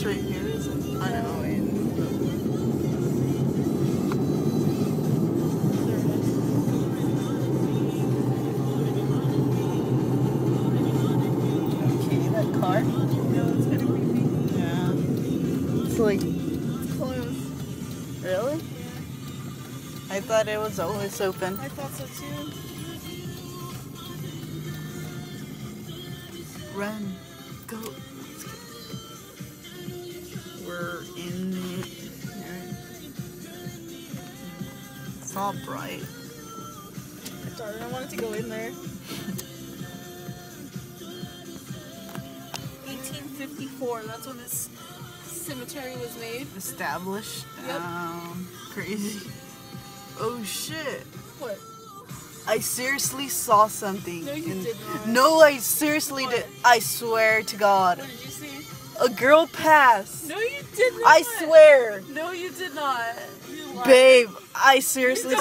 this right here is it? I don't know. Okay, that car. No, it's kind of creepy. Yeah. It's like, It's closed. really? I thought it was always open. I thought so too. Run. Go. We're in the... It's all bright. Darn, I wanted to go in there. 1854, that's when this cemetery was made. Established. Yep. Crazy. Oh shit. What? I seriously saw something. No, you did not. No, I seriously What? did. I swear to God. What did you see? A girl passed. No, you did not. I swear. No, you did not. You lied. Babe, I seriously...